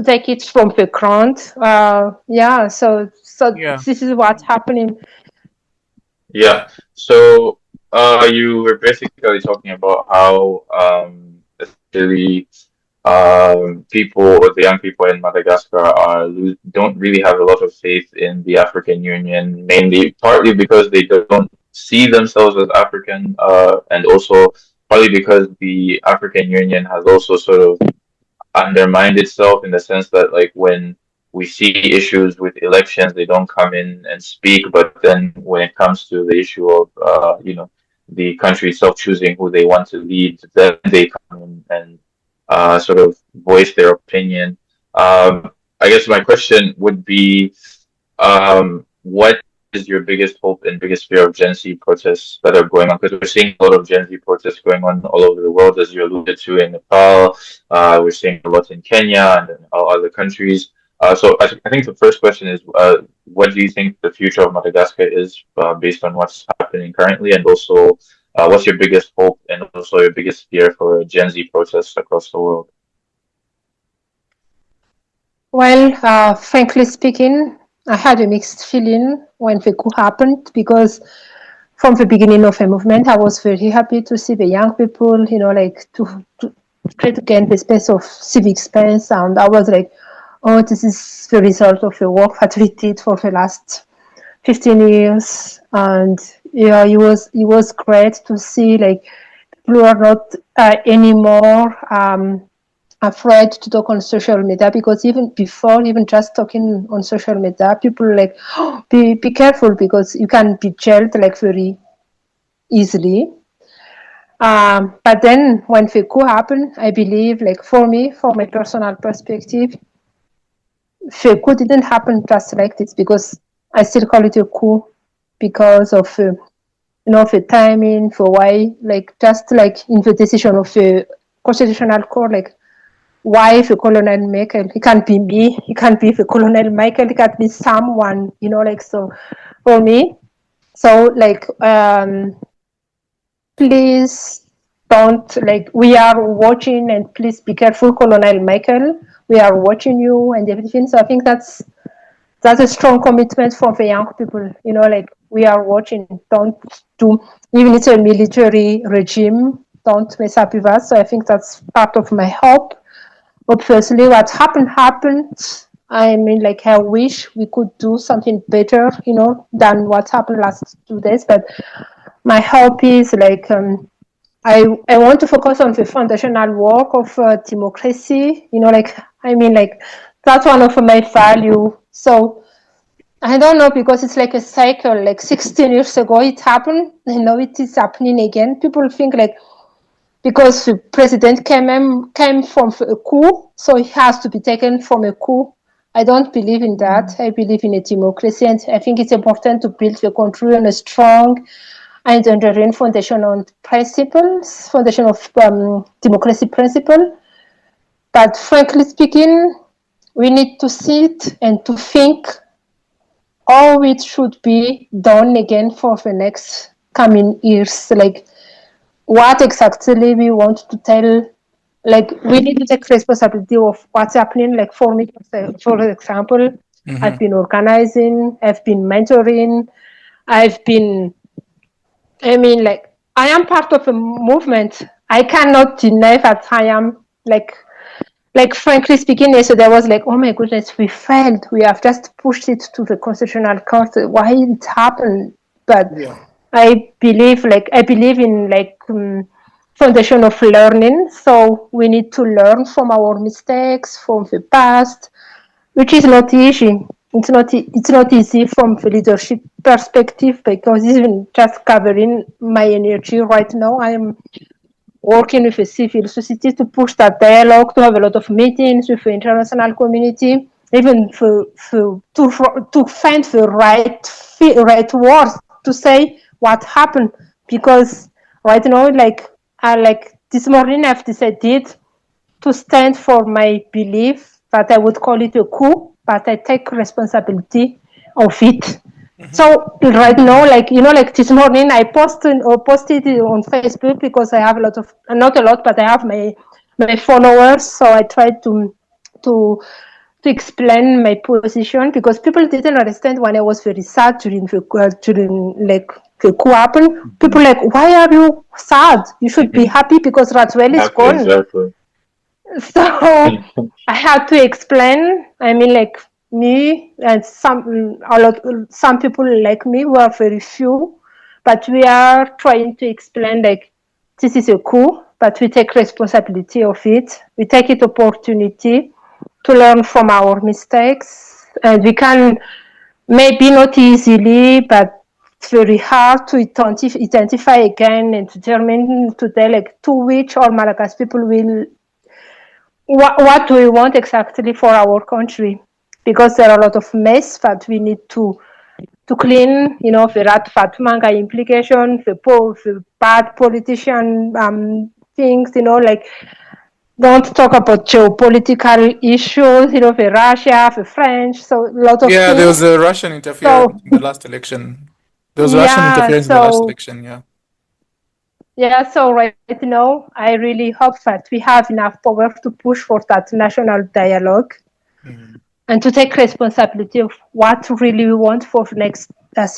take it from the ground. So this is what's happening. Yeah. So, you were basically talking about how especially people or the young people in Madagascar don't really have a lot of faith in the African Union, mainly partly because they don't see themselves as African, and also partly because the African Union has also sort of undermined itself in the sense that, like, when we see issues with elections, they don't come in and speak, but then when it comes to the issue of the country itself choosing who they want to lead, then they come in and sort of voice their opinion. I guess my question would be, what is your biggest hope and biggest fear of Gen Z protests that are going on? Because we're seeing a lot of Gen Z protests going on all over the world, as you alluded to in Nepal. We're seeing a lot in Kenya and in other countries. So I think the first question is, what do you think the future of Madagascar is, based on what's happening currently, and also what's your biggest hope and also your biggest fear for Gen Z protests across the world? Well, frankly speaking, I had a mixed feeling when the coup happened, because from the beginning of the movement, I was very happy to see the young people, you know, like to try to gain the space of civic space. And I was like, oh, this is the result of the work that we did for the last 15 years. And yeah, it was great to see like people are not anymore afraid to talk on social media, because even before, even just talking on social media, people like, oh, be careful, because you can be jailed like very easily. But then when the coup happened, I believe, like, for me, from my personal perspective, the coup didn't happen just like this, because I still call it a coup because of the timing, for why, like, just like in the decision of the constitutional court, like, why the Colonel Michael? It can't be me. It can't be the Colonel Michael. It can't be someone, like, so for me. So, like, please don't, like, we are watching, and please be careful, Colonel Michael. We are watching you and everything. So I think that's a strong commitment for the young people, like, we are watching. Don't do, even if it's a military regime, don't mess up with us. So I think that's part of my hope. Obviously, what happened. I mean, like, I wish we could do something better, than what happened last 2 days. But my hope is, like, I want to focus on the foundational work of democracy. Like, I mean, like, that's one of my value. So I don't know, because it's like a cycle. Like 16 years ago, it happened, and now it is happening again. People think, like, because the president came from a coup, so he has to be taken from a coup. I don't believe in that. I believe in a democracy, and I think it's important to build the country on a strong and enduring foundation of democracy principle. But frankly speaking, we need to sit and to think how it should be done again for the next coming years. Like, what exactly we want to tell, like, we need to take responsibility of what's happening. Like, for me, for example, I've been organizing, I've been mentoring, like, I am part of a movement. I cannot deny that I am, like, frankly speaking, yesterday I was like, oh my goodness, we failed. We have just pushed it to the constitutional court. Why it happened? But I believe in, like, foundation of learning. So we need to learn from our mistakes from the past, which is not easy. It's not easy from the leadership perspective, because even just covering my energy right now, I'm working with the civil society to push that dialogue, to have a lot of meetings with the international community, even to find the right words to say what happened. Because right now, like this morning, I've decided to stand for my belief, but I would call it a coup, but I take responsibility of it. So right now, like this morning, I posted it on Facebook because I have a lot of, not a lot, but I have my followers. So I tried to explain my position because people didn't understand when I was very sad during like the coup happened. People like, why are you sad? You should be happy because Rajoelina is gone. Exactly. So I had to explain. I mean, like me and some people like me were very few, but we are trying to explain like this is a coup, but we take responsibility of it. We take it opportunity to learn from our mistakes, and we can maybe not easily, but it's very hard to identify again and determine today like to which all Madagascar people will what do we want exactly for our country, because there are a lot of mess that we need to clean, the rat fat manga implication, the bad politician things, like don't talk about geopolitical issues, the Russia, the French, so a lot of Yeah, things. there was a Russian interference in the last election. Yeah, so right now, I really hope that we have enough power to push for that national dialogue and to take responsibility of what really we want for next 5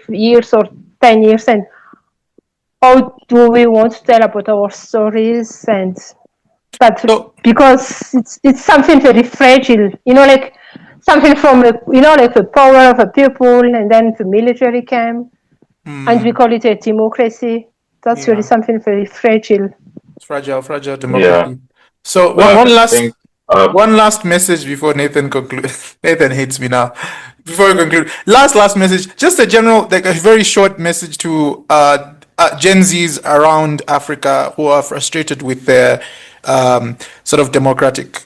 years or 10 years, and how do we want to tell about our stories, because it's something very fragile, like something from like the power of the people, and then the military came. And we call it a democracy. That's really something very fragile. It's fragile democracy. Yeah. So one last message before Nathan concludes. Nathan hates me now. Before we conclude, last message. Just a general, like a very short message to Gen Zs around Africa who are frustrated with their sort of democratic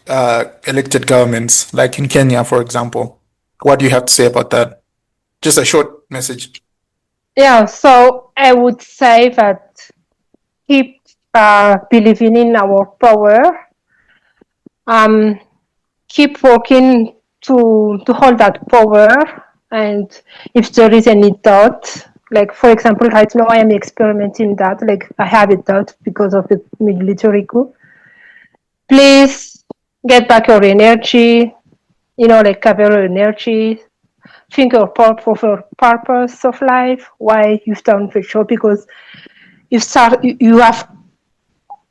elected governments, like in Kenya, for example. What do you have to say about that? Just a short message. Yeah, so I would say that keep believing in our power. Keep working to hold that power. And if there is any doubt, like for example, right now I am experimenting that, like I have a doubt because of the military coup. Please get back your energy, like have your energy. Think of your purpose of life, why you've done the show, because you have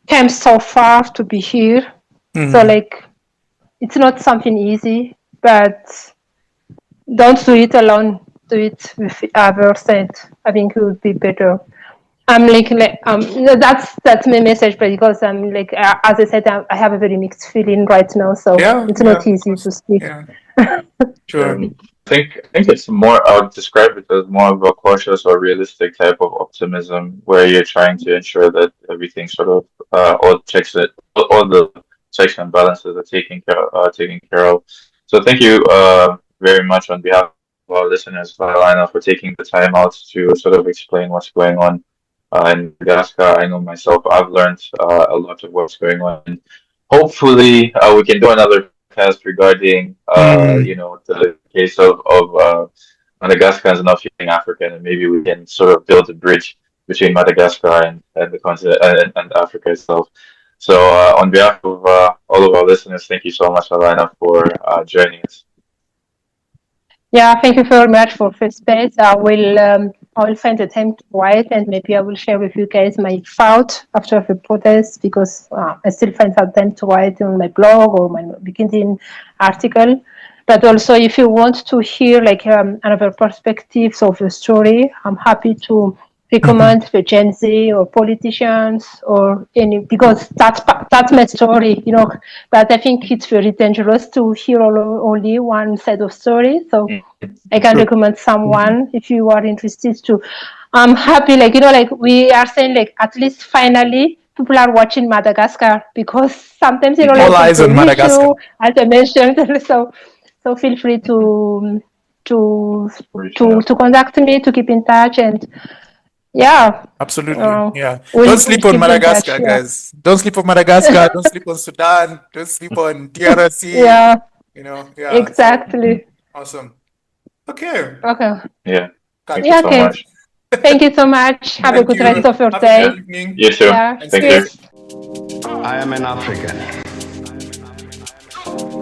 come so far to be here. So like it's not something easy, but don't do it alone. Do it with others, and I think it would be better. That's my message, but because I'm like, as I said, I have a very mixed feeling right now, so it's not easy to speak. Yeah. Sure. I think it's more, I would describe it as more of a cautious or realistic type of optimism where you're trying to ensure that everything sort of all the checks and balances are taken care of. So thank you very much on behalf of our listeners, Lalaina, for taking the time out to sort of explain what's going on in Madagascar. I know myself, I've learned a lot of what's going on. Hopefully, we can do another cast regarding the case of Madagascars not feeling African, and maybe we can sort of build a bridge between Madagascar and the continent and Africa itself. So on behalf of all of our listeners, thank you so much, Lalaina, for joining us. Yeah, thank you very much for the space. I will find a time to write, and maybe I will share with you guys my thought after the protest, because I still find that time to write on my blog or my LinkedIn article. But also, if you want to hear like another perspectives of the story, I'm happy to recommend the Gen Z or politicians or any, because that's my story, But I think it's very dangerous to hear only one side of story. So I can recommend someone if you are interested to I'm happy, like, like we are saying, like, at least finally people are watching Madagascar, because sometimes, All like, eyes it's on an Madagascar. issue, as I mentioned. So feel free to contact me, to keep in touch, and yeah, Absolutely. Yeah. we'll Don't sleep on keep in touch. Madagascar, Yeah, guys. Don't sleep on Madagascar. Don't sleep on Sudan. Don't sleep on DRC. yeah, Yeah. So exactly. awesome. Okay. Okay. Yeah. Thank you Yeah. so Okay. much. Thank you so much. Have a Thank good you. rest of your Have a good day. evening. You too. Yeah. And Thank stay you. Cheers. safe. I am an African.